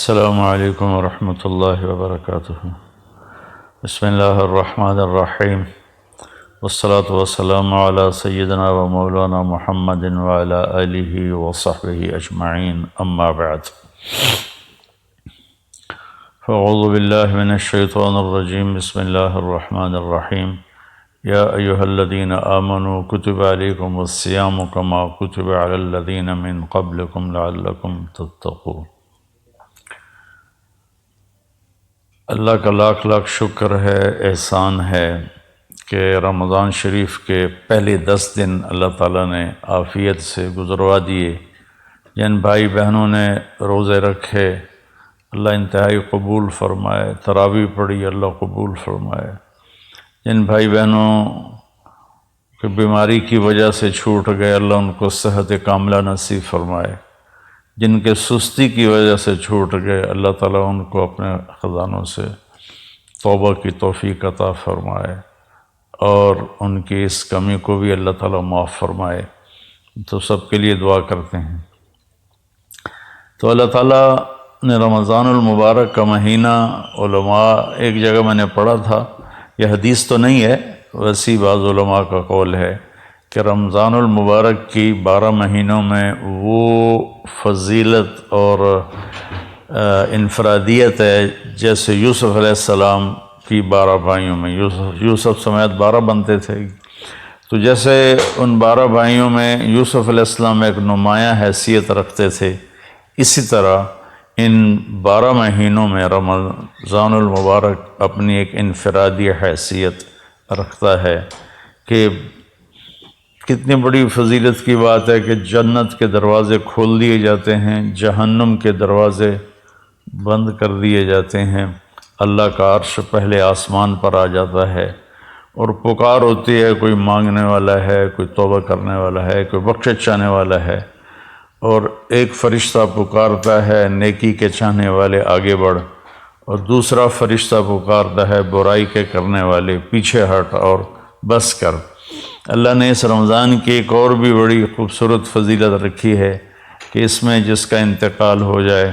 السلام علیکم ورحمۃ اللہ وبرکاتہ۔ بسم اللہ الرحمن الرحیم، والصلاة والسلام علی سیدنا و مولانا محمد وعلی آلہ وصحبہ اجمعین، اما بعد۔ فاعوذ باللہ من الشیطان الرجیم، بسم اللہ الرحمن الرحیم۔ یا ایہا الذین آمنوا کتب علیکم الصیام کما کتب علی الذین من قبلکم لعلکم تتقون۔ اللہ کا لاکھ لاکھ شکر ہے، احسان ہے کہ رمضان شریف کے پہلے 10 دن اللہ تعالیٰ نے عافیت سے گزروا دیے۔ جن بھائی بہنوں نے روزے رکھے اللہ انتہائی قبول فرمائے، تراویح پڑھی اللہ قبول فرمائے۔ جن بھائی بہنوں کی بیماری کی وجہ سے چھوٹ گئے اللہ ان کو صحت کاملہ نصیب فرمائے۔ جن کے سستی کی وجہ سے چھوٹ گئے اللہ تعالیٰ ان کو اپنے خزانوں سے توبہ کی توفیق عطا فرمائے اور ان کی اس کمی کو بھی اللہ تعالیٰ معاف فرمائے۔ تو سب کے لیے دعا کرتے ہیں۔ تو اللہ تعالیٰ نے رمضان المبارک کا مہینہ، علماء ایک جگہ میں نے پڑھا تھا، یہ حدیث تو نہیں ہے، ویسی بعض علماء کا قول ہے کہ رمضان المبارک کی 12 مہینوں میں وہ فضیلت اور انفرادیت ہے جیسے یوسف علیہ السلام کی 12 بھائیوں میں، یوسف سمیت 12 بنتے تھے، تو جیسے ان 12 بھائیوں میں یوسف علیہ السلام ایک نمایاں حیثیت رکھتے تھے، اسی طرح ان 12 مہینوں میں رمضان المبارک اپنی ایک انفرادی حیثیت رکھتا ہے کہ کتنی بڑی فضیلت کی بات ہے کہ جنت کے دروازے کھول دیے جاتے ہیں، جہنم کے دروازے بند کر دیے جاتے ہیں، اللہ کا عرش پہلے آسمان پر آ جاتا ہے اور پکار ہوتی ہے، کوئی مانگنے والا ہے، کوئی توبہ کرنے والا ہے، کوئی بخشش چاہنے والا ہے، اور ایک فرشتہ پکارتا ہے نیکی کے چاہنے والے آگے بڑھ، اور دوسرا فرشتہ پکارتا ہے برائی کے کرنے والے پیچھے ہٹ اور بس کر۔ اللہ نے اس رمضان کی ایک اور بھی بڑی خوبصورت فضیلت رکھی ہے کہ اس میں جس کا انتقال ہو جائے،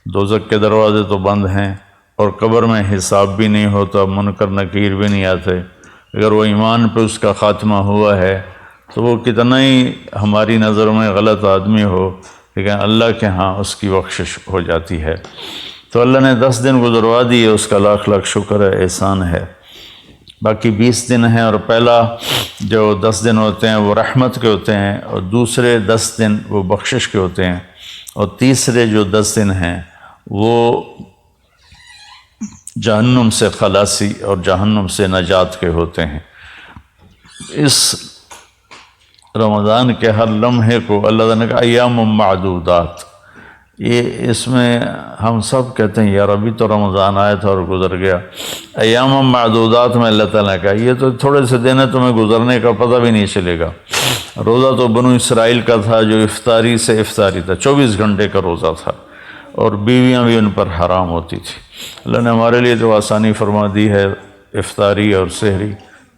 دوزخ کے دروازے تو بند ہیں اور قبر میں حساب بھی نہیں ہوتا، منکر نکیر بھی نہیں آتے، اگر وہ ایمان پہ اس کا خاتمہ ہوا ہے تو وہ کتنا ہی ہماری نظر میں غلط آدمی ہو، لیکن اللہ کے ہاں اس کی بخشش ہو جاتی ہے۔ تو اللہ نے 10 دن گزروا دیے، اس کا لاکھ لاکھ شکر ہے، احسان ہے۔ باقی 20 دن ہیں، اور پہلا جو 10 دن ہوتے ہیں وہ رحمت کے ہوتے ہیں، اور دوسرے 10 دن وہ بخشش کے ہوتے ہیں، اور تیسرے جو 10 دن ہیں وہ جہنم سے خلاصی اور جہنم سے نجات کے ہوتے ہیں۔ اس رمضان کے ہر لمحے کو اللہ تعالیٰ نے کہا ایام معدودات، یہ اس میں ہم سب کہتے ہیں یار ابھی تو رمضان آیا تھا اور گزر گیا، ایام معدودات میں اللہ تعالیٰ نے کہا یہ تو تھوڑے سے دن ہے، تمہیں گزرنے کا پتہ بھی نہیں چلے گا۔ روزہ تو بنو اسرائیل کا تھا جو افطاری سے افطاری تھا، 24 گھنٹے کا روزہ تھا، اور بیویاں بھی ان پر حرام ہوتی تھی۔ اللہ نے ہمارے لیے تو آسانی فرما دی ہے، افطاری اور سحری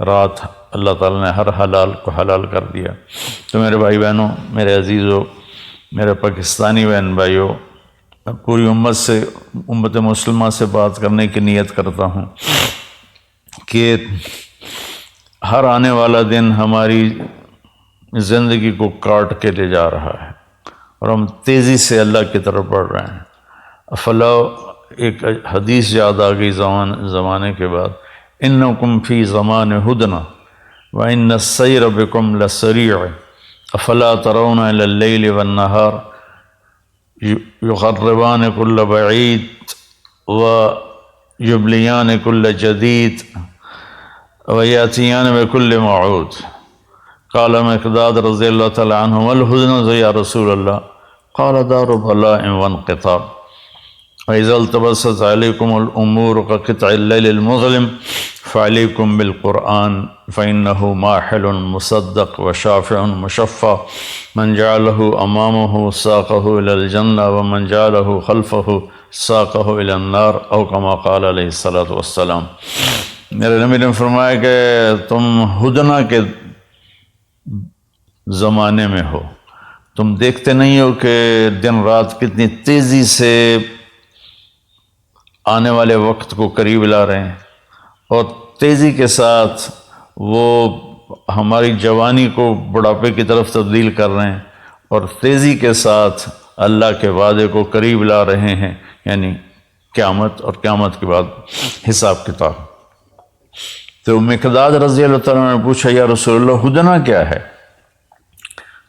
رات اللہ تعالیٰ نے ہر حلال کو حلال کر دیا۔ تو میرے بھائی بہنوں، میرے عزیزوں، میرے پاکستانی بہن بھائیوں، میں پوری امت مسلمہ سے بات کرنے کی نیت کرتا ہوں کہ ہر آنے والا دن ہماری زندگی کو کاٹ کے لے جا رہا ہے اور ہم تیزی سے اللہ کی طرف بڑھ رہے ہیں۔ افلا، ایک حدیث یاد آ گئی زمانے کے بعد، انکم فی زمان ہدنا وان السیر بکم لسریع افلا ترون الی اللیل والنہار یقربان کل بعید ویبلیان کل جدید ویاتیان بکل موعود۔ قال مقداد رضی اللہ تعالی عنہ والحزن یا رسول اللہ، قال دار بلاء وانقطاع وإذا التبست عليكم الأمور كقطع الليل المظلم فعليكم بالقرآن فإنه ماحل مصدق وشافع مشفع من جعله أمامه ساقه إلى الجنة ومن جعله خلفه ساقه إلى النار أو كما قال عليه الصلاة والسلام۔ میرے نبی نے فرمایا کہ تم ہدنہ کے زمانے میں ہو، تم دیکھتے نہیں ہو کہ دن رات کتنی تیزی سے آنے والے وقت کو قریب لا رہے ہیں، اور تیزی کے ساتھ وہ ہماری جوانی کو بڑھاپے کی طرف تبدیل کر رہے ہیں، اور تیزی کے ساتھ اللہ کے وعدے کو قریب لا رہے ہیں، یعنی قیامت، اور قیامت کے بعد حساب کتاب۔ تو مقداد رضی اللہ تعالیٰ نے پوچھا یا رسول اللہ ہدنہ کیا ہے؟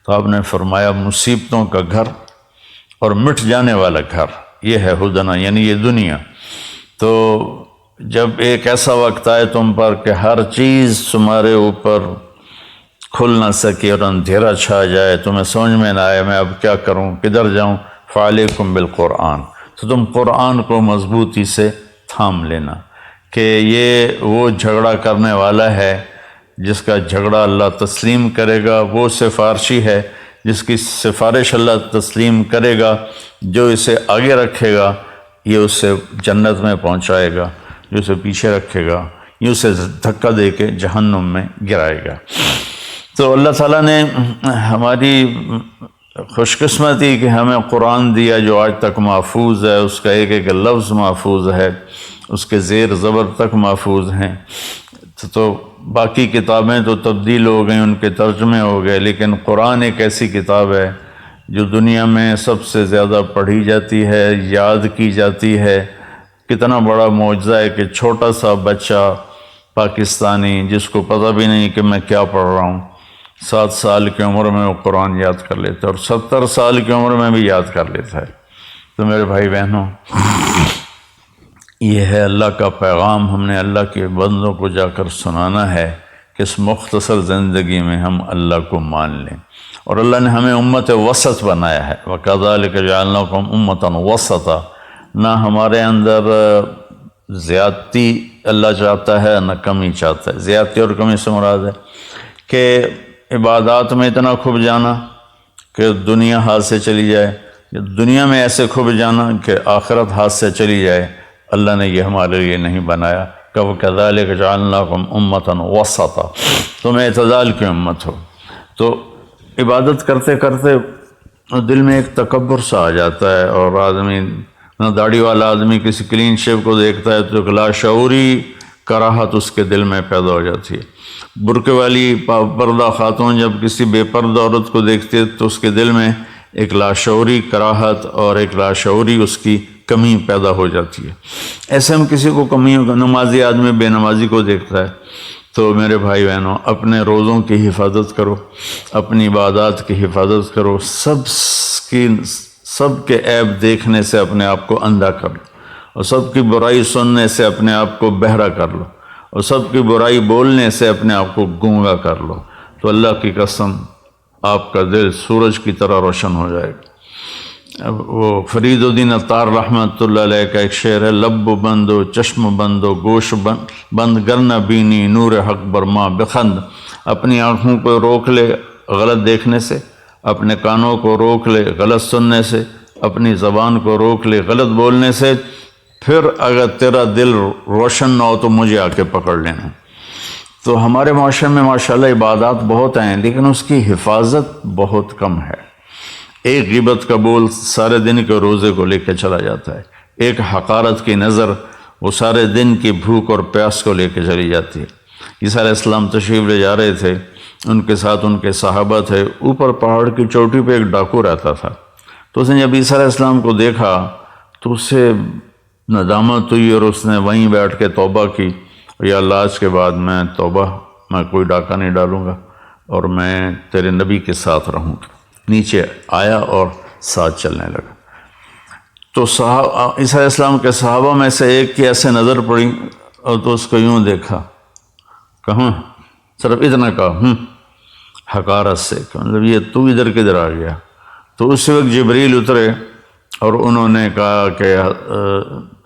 تو آپ نے فرمایا مصیبتوں کا گھر اور مٹ جانے والا گھر، یہ ہے ہدنہ، یعنی یہ دنیا۔ تو جب ایک ایسا وقت آئے تم پر کہ ہر چیز تمہارے اوپر کھل نہ سکے اور اندھیرا چھا جائے، تمہیں سمجھ میں نہ آئے میں اب کیا کروں، کدھر جاؤں، فعلیکم بالقرآن، تو تم قرآن کو مضبوطی سے تھام لینا، کہ یہ وہ جھگڑا کرنے والا ہے جس کا جھگڑا اللہ تسلیم کرے گا، وہ سفارشی ہے جس کی سفارش اللہ تسلیم کرے گا، جو اسے آگے رکھے گا یہ اسے جنت میں پہنچائے گا، جو اسے پیچھے رکھے گا یہ اسے دھکا دے کے جہنم میں گرائے گا۔ تو اللہ تعالیٰ نے ہماری خوش قسمتی کہ ہمیں قرآن دیا جو آج تک محفوظ ہے، اس کا ایک ایک لفظ محفوظ ہے، اس کے زیر زبر تک محفوظ ہیں۔ تو باقی کتابیں تو تبدیل ہو گئیں، ان کے ترجمے ہو گئے، لیکن قرآن ایک ایسی کتاب ہے جو دنیا میں سب سے زیادہ پڑھی جاتی ہے، یاد کی جاتی ہے۔ کتنا بڑا معجزہ ہے کہ چھوٹا سا بچہ پاکستانی جس کو پتہ بھی نہیں کہ میں کیا پڑھ رہا ہوں، 7 سال کی عمر میں وہ قرآن یاد کر لیتا ہے، اور 70 سال کی عمر میں بھی یاد کر لیتا ہے۔ تو میرے بھائی بہنوں، یہ ہے اللہ کا پیغام، ہم نے اللہ کے بندوں کو جا کر سنانا ہے کہ اس مختصر زندگی میں ہم اللہ کو مان لیں۔ اور اللہ نے ہمیں امت وسط بنایا ہے، وَكَذَلِكَ جَعَلْنَاكُمْ أُمَّةً وَسَطًا، نہ ہمارے اندر زیادتی اللہ چاہتا ہے نہ کمی چاہتا ہے۔ زیادتی اور کمی سے مراد ہے کہ عبادات میں اتنا کھب جانا کہ دنیا ہاتھ سے چلی جائے، یا دنیا میں ایسے کھب جانا کہ آخرت ہاتھ سے چلی جائے، اللہ نے یہ ہمارے لیے نہیں بنایا۔ وَكَذَلِكَ جَعَلْنَاكُمْ أُمَّةً وَسَطًا، تم اعتدال کی امت ہو۔ تو عبادت کرتے کرتے دل میں ایک تکبر سا آ جاتا ہے، اور آدمی نہ داڑھی والا آدمی کسی کلین شیو کو دیکھتا ہے تو ایک لاشعوری کراہت اس کے دل میں پیدا ہو جاتی ہے۔ برقع والی پردہ خاتون جب کسی بے پردہ عورت کو دیکھتی ہے تو اس کے دل میں ایک لاشعوری کراہت اور ایک لاشعوری اس کی کمی پیدا ہو جاتی ہے۔ ایسے ہم کسی کو کمی ہوگا، نمازی آدمی بے نمازی کو دیکھتا ہے۔ تو میرے بھائی بہنوں، اپنے روزوں کی حفاظت کرو، اپنی عبادات کی حفاظت کرو، سب کے عیب دیکھنے سے اپنے آپ کو اندھا کر لو، اور سب کی برائی سننے سے اپنے آپ کو بہرا کر لو، اور سب کی برائی بولنے سے اپنے آپ کو گونگا کر لو، تو اللہ کی قسم آپ کا دل سورج کی طرح روشن ہو جائے گا۔ اب وہ فرید الدین عطار رحمۃ اللہ علیہ کا ایک شعر ہے، لب بندو چشم بندو گوش بند گرنہ بینی نور حق برما بخند، اپنی آنکھوں کو روک لے غلط دیکھنے سے، اپنے کانوں کو روک لے غلط سننے سے، اپنی زبان کو روک لے غلط بولنے سے، پھر اگر تیرا دل روشن نہ ہو تو مجھے آ کے پکڑ لینا۔ تو ہمارے معاشرے میں ماشاءاللہ عبادات بہت ہیں، لیکن اس کی حفاظت بہت کم ہے۔ ایک غیبت کا بول سارے دن کے روزے کو لے کے چلا جاتا ہے، ایک حقارت کی نظر وہ سارے دن کی بھوک اور پیاس کو لے کے چلی جاتی ہے۔ عیسیٰ علیہ السلام تشریف لے جا رہے تھے، ان کے ساتھ ان کے صحابہ تھے، اوپر پہاڑ کی چوٹی پہ ایک ڈاکو رہتا تھا۔ تو اس نے جب عیسیٰ علیہ السلام کو دیکھا تو اسے ندامت ہوئی، اور اس نے وہیں بیٹھ کے توبہ کی، یا اللہ آج کے بعد میں توبہ، میں کوئی ڈاکہ نہیں ڈالوں گا، اور میں تیرے نبی کے ساتھ رہوں گا۔ نیچے آیا اور ساتھ چلنے لگا۔ تو عیسیٰ علیہ السلام کے صحابہ میں سے ایک کی ایسے نظر پڑی، اور تو اس کو یوں دیکھا، کہاں صرف اتنا کہا حقارت سے، مطلب یہ تو ادھر کدھر آ گیا؟ تو اس وقت جبریل اترے اور انہوں نے کہا کہ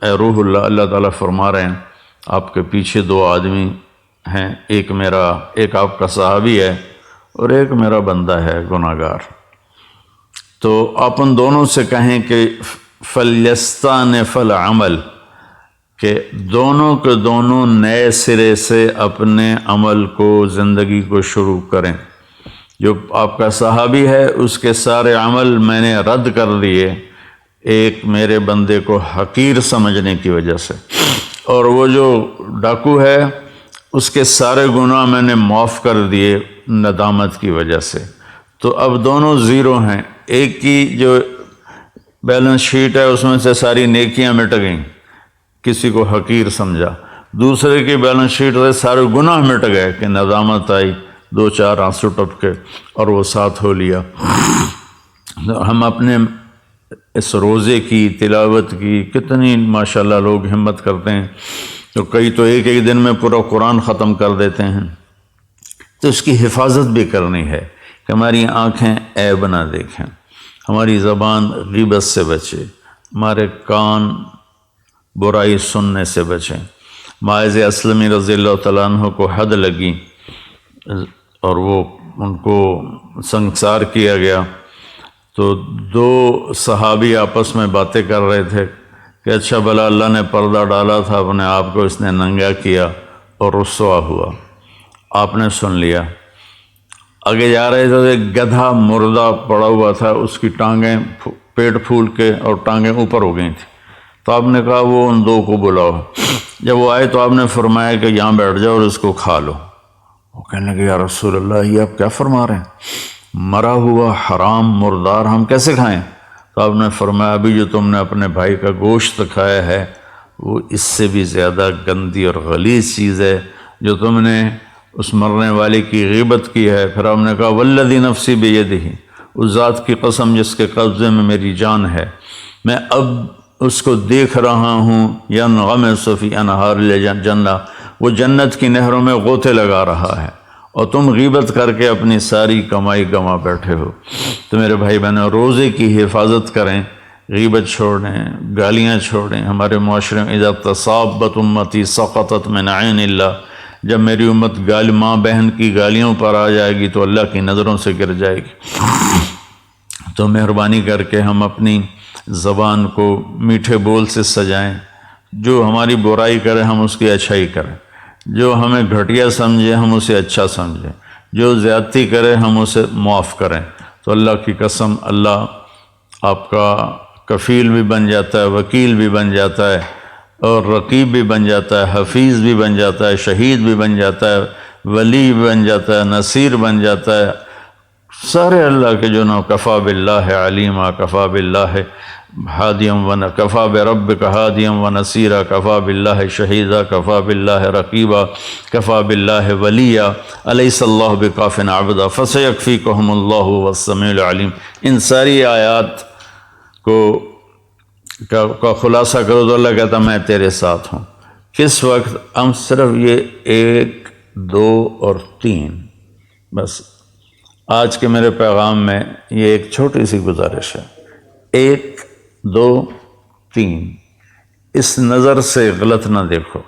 اے روح اللہ، اللہ تعالیٰ فرما رہے ہیں آپ کے پیچھے 2 آدمی ہیں، ایک آپ کا صحابی ہے اور ایک میرا بندہ ہے گناہگار۔ تو آپ ان دونوں سے کہیں کہ فَلْيَسْتَأْنِفَ الْعَمَلَ، کہ دونوں کے دونوں نئے سرے سے اپنے عمل کو، زندگی کو شروع کریں۔ جو آپ کا صحابی ہے اس کے سارے عمل میں نے رد کر دیے، ایک میرے بندے کو حقیر سمجھنے کی وجہ سے، اور وہ جو ڈاکو ہے اس کے سارے گناہ میں نے معاف کر دیے ندامت کی وجہ سے۔ تو اب دونوں زیرو ہیں، ایک کی جو بیلنس شیٹ ہے اس میں سے ساری نیکیاں مٹ گئیں، کسی کو حقیر سمجھا، دوسرے کی بیلنس شیٹ سے سارے گناہ مٹ گئے کہ ندامت آئی، 2-4 آنسو ٹپکے اور وہ ساتھ ہو لیا۔ ہم اپنے اس روزے کی تلاوت کی کتنی ماشاءاللہ لوگ ہمت کرتے ہیں، تو کئی تو ایک ایک دن میں پورا قرآن ختم کر دیتے ہیں۔ تو اس کی حفاظت بھی کرنی ہے کہ ہماری آنکھیں عیب نہ دیکھیں، ہماری زبان غیبت سے بچے، ہمارے کان برائی سننے سے بچیں۔ معاذ اسلمی رضی اللہ تعالیٰ عنہ کو حد لگی اور وہ ان کو سنگسار کیا گیا، تو 2 صحابی آپس میں باتیں کر رہے تھے کہ اچھا بھلا اللہ نے پردہ ڈالا تھا، اپنے آپ کو اس نے ننگا کیا اور رسوا ہوا، آپ نے سن لیا۔ آگے جا رہے تھے تو ایک گدھا مردہ پڑا ہوا تھا، اس کی ٹانگیں پیٹ پھول کے اور ٹانگیں اوپر ہو گئی تھیں، تو آپ نے کہا وہ ان 2 کو بلاؤ۔ جب وہ آئے تو آپ نے فرمایا کہ یہاں بیٹھ جاؤ اور اس کو کھا لو۔ وہ کہنے لگے یا رسول اللہ یہ آپ کیا فرما رہے ہیں، مرا ہوا حرام مردار ہم کیسے کھائیں؟ تو آپ نے فرمایا ابھی جو تم نے اپنے بھائی کا گوشت کھایا ہے وہ اس سے بھی زیادہ گندی اور غلیظ چیز ہے، جو تم نے اس مرنے والے کی غیبت کی ہے۔ پھر آپ نے کہا والذی نفسی بیدہ، اس ذات کی قسم جس کے قبضے میں میری جان ہے، میں اب اس کو دیکھ رہا ہوں ینغمس فی انہار الجنہ، وہ جنت کی نہروں میں غوطے لگا رہا ہے، اور تم غیبت کر کے اپنی ساری کمائی گنوا بیٹھے ہو۔ تو میرے بھائی بہنوں، روزے کی حفاظت کریں، غیبت چھوڑیں، گالیاں چھوڑیں۔ ہمارے معاشرے میں اذا تصابت امتی سقطت من عین اللہ، جب میری امت ماں بہن کی گالیوں پر آ جائے گی تو اللہ کی نظروں سے گر جائے گی۔ تو مہربانی کر کے ہم اپنی زبان کو میٹھے بول سے سجائیں، جو ہماری برائی کرے ہم اس کی اچھائی کریں، جو ہمیں گھٹیا سمجھے ہم اسے اچھا سمجھیں، جو زیادتی کرے ہم اسے معاف کریں۔ تو اللہ کی قسم اللہ آپ کا کفیل بھی بن جاتا ہے، وکیل بھی بن جاتا ہے، اور رقیب بھی بن جاتا ہے، حفیظ بھی بن جاتا ہے، شہید بھی بن جاتا ہے، ولی بھی بن جاتا ہے، نصیر بن جاتا ہے، سارے اللہ کے جو نام کفا باللہ علیما، کفا باللہ ہادیم و کفا بربک ہادیم و نصیرا، کفا باللہ شہیدا، کفا باللہ رقیبا، کفا باللہ ولیہ، الیس اللہ بکاف عبدا فسیکفیکہم اللہ والسمیع العلیم۔ ان ساری آیات کا خلاصہ کرو تو اللہ کہتا میں تیرے ساتھ ہوں۔ کس وقت؟ ہم صرف یہ 1، 2 اور 3، بس آج کے میرے پیغام میں یہ ایک چھوٹی سی گزارش ہے، 1، 2، 3۔ اس نظر سے غلط نہ دیکھو،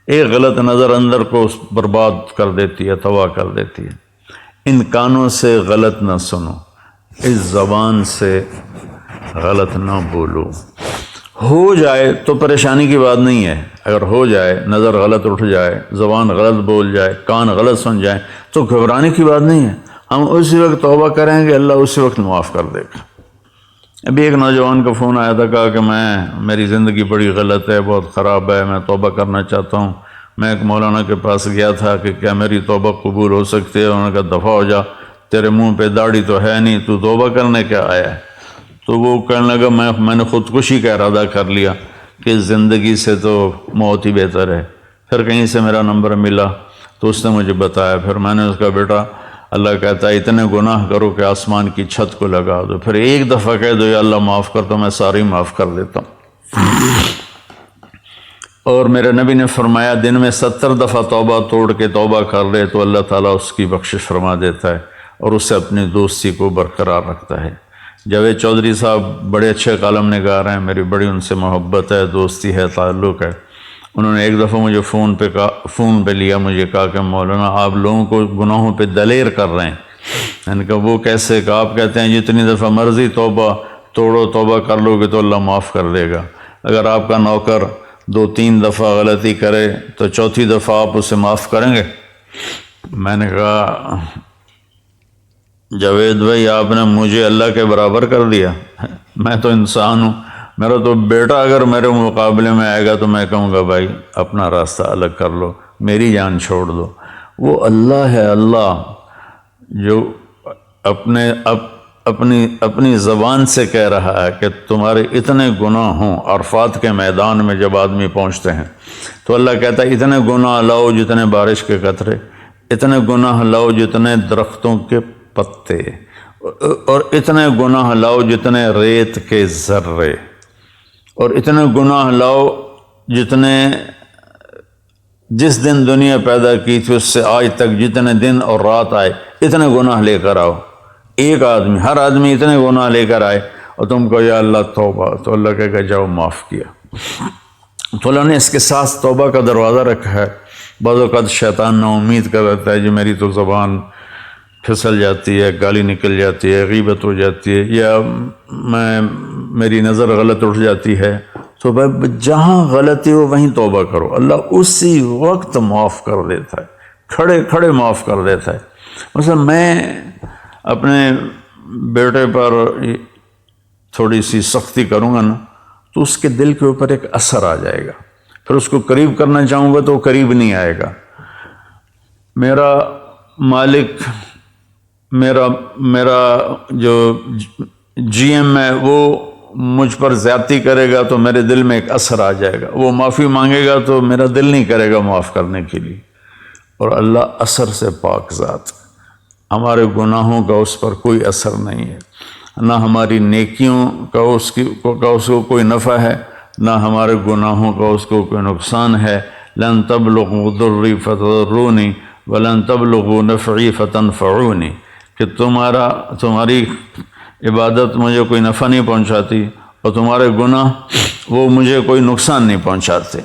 ایک غلط نظر اندر کو برباد کر دیتی ہے، تباہ کر دیتی ہے۔ ان کانوں سے غلط نہ سنو، اس زبان سے غلط نہ بولو۔ ہو جائے تو پریشانی کی بات نہیں ہے، اگر ہو جائے، نظر غلط اٹھ جائے، زبان غلط بول جائے، کان غلط سن جائیں تو گھبرانے کی بات نہیں ہے، ہم اسی وقت توبہ کریں گے، اللہ اسی وقت معاف کر دے گا۔ ابھی ایک نوجوان کا فون آیا تھا، کہا کہ میری زندگی بڑی غلط ہے، بہت خراب ہے، میں توبہ کرنا چاہتا ہوں۔ میں ایک مولانا کے پاس گیا تھا کہ کیا میری توبہ قبول ہو سکتی ہے؟ انہوں نے کہا دفع ہو جا، تیرے منہ پہ داڑھی تو ہے نہیں، تو توبہ کرنے کیا آیا ہے؟ تو وہ کہنے لگا میں نے خودکشی کا ارادہ کر لیا کہ زندگی سے تو موت ہی بہتر ہے۔ پھر کہیں سے میرا نمبر ملا تو اس نے مجھے بتایا، پھر میں نے اس کا بیٹا اللہ کہتا ہے اتنے گناہ کرو کہ آسمان کی چھت کو لگا دو، پھر ایک دفعہ کہہ دو یا اللہ معاف کر تو میں ساری معاف کر دیتا ہوں۔ اور میرے نبی نے فرمایا دن میں 70 دفعہ توبہ توڑ کے توبہ کر لے تو اللہ تعالیٰ اس کی بخشش فرما دیتا ہے اور اس سے اپنی دوستی کو برقرار رکھتا ہے۔ جاوید چودھری صاحب بڑے اچھے کالم نگار ہیں، میری بڑی ان سے محبت ہے، دوستی ہے، تعلق ہے۔ انہوں نے ایک دفعہ مجھے فون پہ لیا، مجھے کہا کہ مولانا آپ لوگوں کو گناہوں پہ دلیر کر رہے ہیں۔ میں نے کہا وہ کیسے؟ کہ آپ کہتے ہیں جتنی دفعہ مرضی توبہ توڑو، توبہ کر لو گے تو اللہ معاف کر دے گا۔ اگر آپ کا نوکر 2-3 دفعہ غلطی کرے تو چوتھی دفعہ آپ اسے معاف کریں گے؟ میں نے کہا جاوید بھائی آپ نے مجھے اللہ کے برابر کر دیا۔ میں تو انسان ہوں، میرا تو بیٹا اگر میرے مقابلے میں آئے گا تو میں کہوں گا بھائی اپنا راستہ الگ کر لو، میری جان چھوڑ دو۔ وہ اللہ ہے، اللہ جو اپنی زبان سے کہہ رہا ہے کہ تمہارے اتنے گناہ ہوں۔ عرفات کے میدان میں جب آدمی پہنچتے ہیں تو اللہ کہتا ہے اتنے گناہ لاؤ جتنے بارش کے قطرے، اتنے گناہ لاؤ جتنے درختوں کے پتے، اور اتنے گناہ لاؤ جتنے ریت کے ذرے، اور اتنے گناہ لاؤ جتنے جس دن دنیا پیدا کی تھی اس سے آج تک جتنے دن اور رات آئے اتنے گناہ لے کر آؤ۔ ایک آدمی، ہر آدمی اتنے گناہ لے کر آئے اور تم کو یا اللہ توبہ، تو اللہ کہے گا جاؤ معاف کیا۔ تو اللہ نے اس کے ساتھ توبہ کا دروازہ رکھا ہے۔ بعض اوقات شیطان نا امید کر رہتا ہے جی میری تو زبان پھسل جاتی ہے، گالی نکل جاتی ہے، غیبت ہو جاتی ہے، یا میری نظر غلط اٹھ جاتی ہے، تو بھائی جہاں غلطی ہو وہیں توبہ کرو، اللہ اسی وقت معاف کر دیتا ہے، کھڑے کھڑے معاف کر دیتا ہے۔ مثلا میں اپنے بیٹے پر تھوڑی سی سختی کروں گا نا تو اس کے دل کے اوپر ایک اثر آ جائے گا، پھر اس کو قریب کرنا چاہوں گا تو وہ قریب نہیں آئے گا۔ میرا مالک، میرا جو جی ایم ہے وہ مجھ پر زیادتی کرے گا تو میرے دل میں ایک اثر آ جائے گا، وہ معافی مانگے گا تو میرا دل نہیں کرے گا معاف کرنے کے لیے۔ اور اللہ اثر سے پاک ذات، ہمارے گناہوں کا اس پر کوئی اثر نہیں ہے، نہ ہماری نیکیوں کا اس کو کوئی نفع ہے، نہ ہمارے گناہوں کا اس کو کوئی نقصان ہے۔ لن تبلغوا ضری فتضرونی ولن تبلغوا نفعی فتنفعونی، کہ تمہاری عبادت مجھے کوئی نفع نہیں پہنچاتی اور تمہارے گناہ وہ مجھے کوئی نقصان نہیں پہنچاتے۔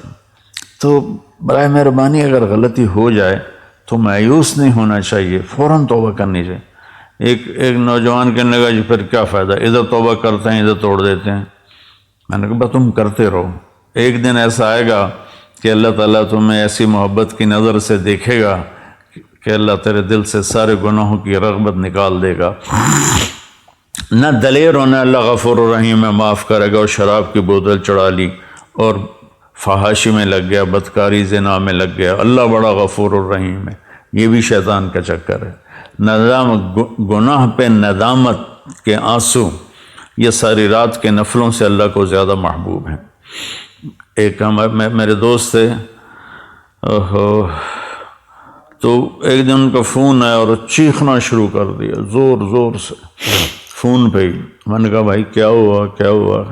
تو برائے مہربانی اگر غلطی ہو جائے تو مایوس نہیں ہونا چاہیے، فوراً توبہ کرنی چاہیے۔ ایک نوجوان کہنے لگا جی پھر کیا فائدہ، ادھر توبہ کرتے ہیں ادھر توڑ دیتے ہیں۔ میں نے کہا تم کرتے رہو، ایک دن ایسا آئے گا کہ اللہ تعالیٰ تمہیں ایسی محبت کی نظر سے دیکھے گا کہ اللہ تیرے دل سے سارے گناہوں کی رغبت نکال دے گا۔ نہ دلیر ہونا، اللہ غفور الرحیم ہے، معاف کرے گا، اور شراب کی بوتل چڑھا لی اور فحاشی میں لگ گیا، بدکاری زنا میں لگ گیا، اللہ بڑا غفور الرحیم ہے، یہ بھی شیطان کا چکر ہے۔ گناہ پہ ندامت کے آنسو یہ ساری رات کے نفلوں سے اللہ کو زیادہ محبوب ہیں۔ ایک میرے دوست تھے، تو ایک دن ان کا فون آیا اور چیخنا شروع کر دیا زور زور سے فون پہ ہی۔ میں نے کہا بھائی کیا ہوا کیا ہوا؟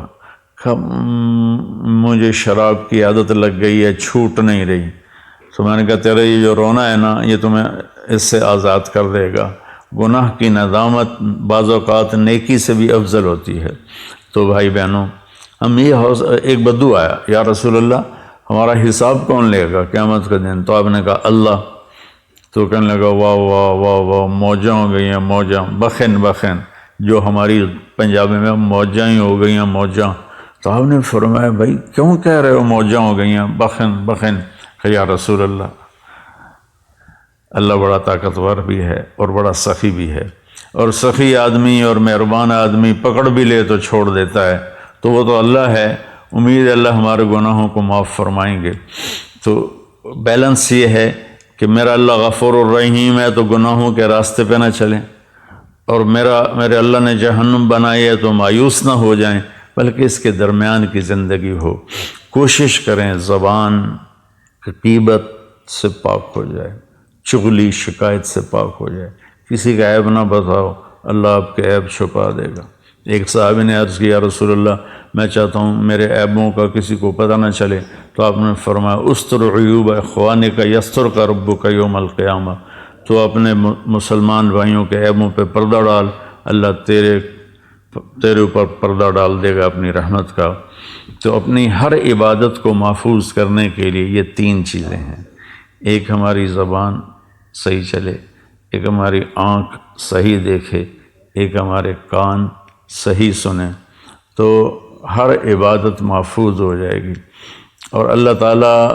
مجھے شراب کی عادت لگ گئی ہے، چھوٹ نہیں رہی۔ تو میں نے کہا تیرا یہ جو رونا ہے نا یہ تمہیں اس سے آزاد کر دے گا۔ گناہ کی ندامت بعض اوقات نیکی سے بھی افضل ہوتی ہے۔ تو بھائی بہنوں، ہم ایک بدو آیا، یا رسول اللہ ہمارا حساب کون لے گا قیامت کا دن؟ تو آپ نے کہا اللہ۔ تو کہنے لگا واہ واہ واہ واہ، موجاں ہو گئی ہیں موجاں، بخن بخن، جو ہماری پنجابی میں موجاں ہی ہو گئی ہیں موجاں۔ تو آپ نے فرمایا بھائی کیوں کہہ رہے ہو موجاں ہو گئی ہیں بخن بخن؟ کہ یا رسول اللہ بڑا طاقتور بھی ہے اور بڑا سخی بھی ہے، اور سخی آدمی اور مہربان آدمی پکڑ بھی لے تو چھوڑ دیتا ہے، تو وہ تو اللہ ہے، امید اللہ ہمارے گناہوں کو معاف فرمائیں گے۔ تو بیلنس یہ ہے کہ میرا اللہ غفور الرحیم ہے تو گناہوں کے راستے پہ نہ چلیں، اور میرے اللہ نے جہنم بنائی ہے تو مایوس نہ ہو جائیں، بلکہ اس کے درمیان کی زندگی ہو۔ کوشش کریں زبان غیبت سے پاک ہو جائے، چغلی شکایت سے پاک ہو جائے، کسی کا عیب نہ بتاؤ، اللہ آپ کے عیب چھپا دے گا۔ ایک صحابی نے عرض کیا رسول اللہ میں چاہتا ہوں میرے عیبوں کا کسی کو پتہ نہ چلے، تو آپ نے فرمایا استر عیوب اخوانک یسترک ربک یوم القیامہ، تو اپنے مسلمان بھائیوں کے عیبوں پہ پردہ ڈال، اللہ تیرے اوپر پردہ ڈال دے گا اپنی رحمت کا۔ تو اپنی ہر عبادت کو محفوظ کرنے کے لیے یہ تین چیزیں ہیں، ایک ہماری زبان صحیح چلے، ایک ہماری آنکھ صحیح دیکھے، ایک ہمارے کان صحیح سنیں، تو ہر عبادت محفوظ ہو جائے گی۔ اور اللہ تعالیٰ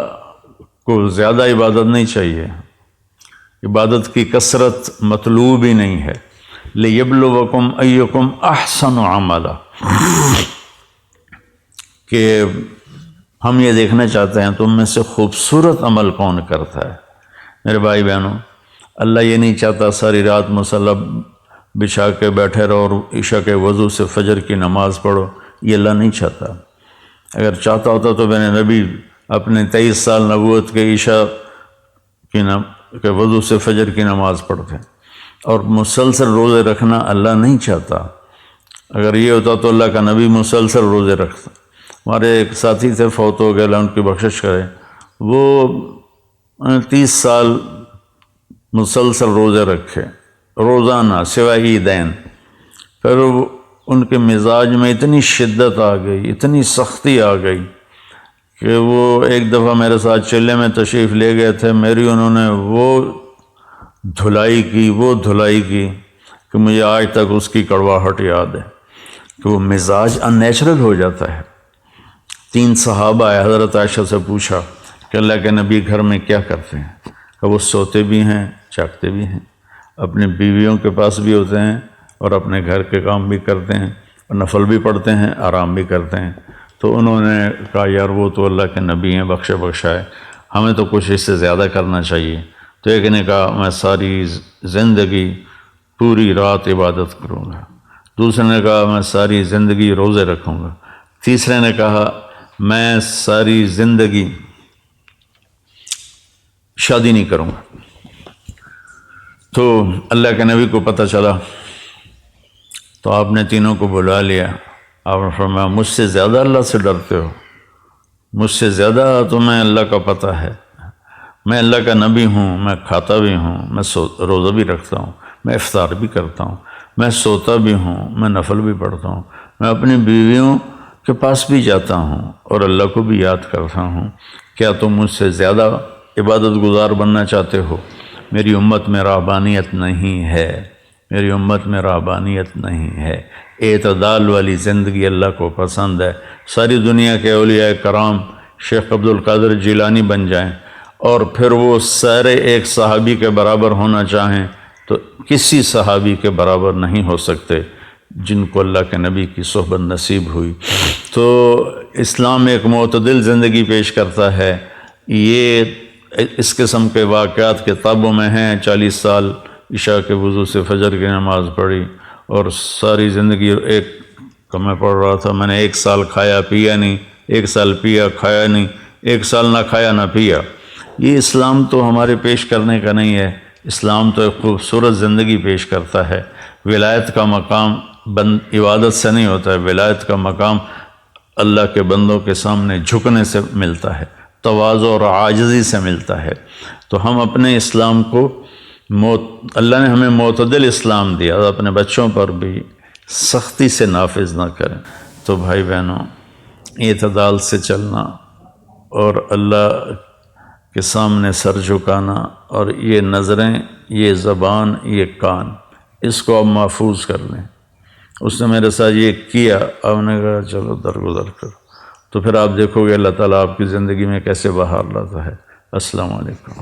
کو زیادہ عبادت نہیں چاہیے، عبادت کی کثرت مطلوب ہی نہیں ہے۔ لِيَبْلُوَكُمْ أَيُّكُمْ أَحْسَنُ عَمَلًا، کہ ہم یہ دیکھنا چاہتے ہیں تم میں سے خوبصورت عمل کون کرتا ہے۔ میرے بھائی بہنوں، اللہ یہ نہیں چاہتا ساری رات مصلی بچھا کے بیٹھے رہو اور عشاء کے وضو سے فجر کی نماز پڑھو، یہ اللہ نہیں چاہتا۔ اگر چاہتا ہوتا تو میرے نبی اپنے 23 سال نبوت کے عشاء کے وضو سے فجر کی نماز پڑھتے، اور مسلسل روزے رکھنا اللہ نہیں چاہتا۔ اگر یہ ہوتا تو اللہ کا نبی مسلسل روزے رکھتا۔ ہمارے ایک ساتھی تھے، فوت ہو گئے، اللہ ان کی بخشش کرے، وہ 30 سال مسلسل روزے رکھے روزانہ سوائے عیدین۔ پھر ان کے مزاج میں اتنی شدت آ گئی، اتنی سختی آ گئی کہ وہ ایک دفعہ میرے ساتھ چلے میں تشریف لے گئے تھے، میری انہوں نے وہ دھلائی کی کہ مجھے آج تک اس کی کڑواہٹ یاد ہے کہ وہ مزاج ان نیچرل ہو جاتا ہے۔ 3 صحابہ آئے، حضرت عائشہ سے پوچھا کہ اللہ کے نبی گھر میں کیا کرتے ہیں؟ کہ وہ سوتے بھی ہیں، جاگتے بھی ہیں، اپنے بیویوں کے پاس بھی ہوتے ہیں اور اپنے گھر کے کام بھی کرتے ہیں اور نفل بھی پڑھتے ہیں، آرام بھی کرتے ہیں۔ تو انہوں نے کہا یار وہ تو اللہ کے نبی ہیں، بخشائے، ہمیں تو کچھ اس سے زیادہ کرنا چاہیے۔ تو ایک نے کہا میں ساری زندگی پوری رات عبادت کروں گا، دوسرے نے کہا میں ساری زندگی روزے رکھوں گا، تیسرے نے کہا میں ساری زندگی شادی نہیں کروں گا۔ تو اللہ کے نبی کو پتہ چلا تو آپ نے تینوں کو بلا لیا۔ آپ نے فرمایا مجھ سے زیادہ اللہ سے ڈرتے ہو، مجھ سے زیادہ تمہیں اللہ کا پتہ ہے۔ میں اللہ کا نبی ہوں، میں کھاتا بھی ہوں، میں روزہ بھی رکھتا ہوں، میں افطار بھی کرتا ہوں، میں سوتا بھی ہوں، میں نفل بھی پڑھتا ہوں، میں اپنی بیویوں کے پاس بھی جاتا ہوں اور اللہ کو بھی یاد کرتا ہوں۔ کیا تم مجھ سے زیادہ عبادت گزار بننا چاہتے ہو؟ میری امت میں رہبانیت نہیں ہے، میری امت میں رہبانیت نہیں ہے۔ اعتدال والی زندگی اللہ کو پسند ہے۔ ساری دنیا کے اولیاء کرام شیخ عبد القادر جیلانی بن جائیں اور پھر وہ سارے ایک صحابی کے برابر ہونا چاہیں تو کسی صحابی کے برابر نہیں ہو سکتے جن کو اللہ کے نبی کی صحبت نصیب ہوئی۔ تو اسلام ایک معتدل زندگی پیش کرتا ہے۔ یہ اس قسم کے واقعات کتابوں میں ہیں۔ 40 سال عشاء کے وضو سے فجر کی نماز پڑھی اور ساری زندگی میں پڑھ رہا تھا، میں نے 1 سال کھایا پیا نہیں، 1 سال پیا کھایا نہیں، 1 سال نہ کھایا نہ پیا۔ یہ اسلام تو ہمارے پیش کرنے کا نہیں ہے۔ اسلام تو ایک خوبصورت زندگی پیش کرتا ہے۔ ولایت کا مقام عبادت سے نہیں ہوتا ہے، ولایت کا مقام اللہ کے بندوں کے سامنے جھکنے سے ملتا ہے، تواضع اور عاجزی سے ملتا ہے۔ تو ہم اپنے اسلام کو اللہ نے ہمیں معتدل اسلام دیا، اپنے بچوں پر بھی سختی سے نافذ نہ کریں۔ تو بھائی بہنوں، اعتدال سے چلنا اور اللہ کے سامنے سر جھکانا، اور یہ نظریں، یہ زبان، یہ کان، اس کو آپ محفوظ کر لیں۔ اس نے میرے ساتھ یہ کیا، آپ نے کہا چلو درگزر کرو، تو پھر آپ دیکھو گے اللہ تعالیٰ آپ کی زندگی میں کیسے بہار لاتا ہے۔ السلام علیکم۔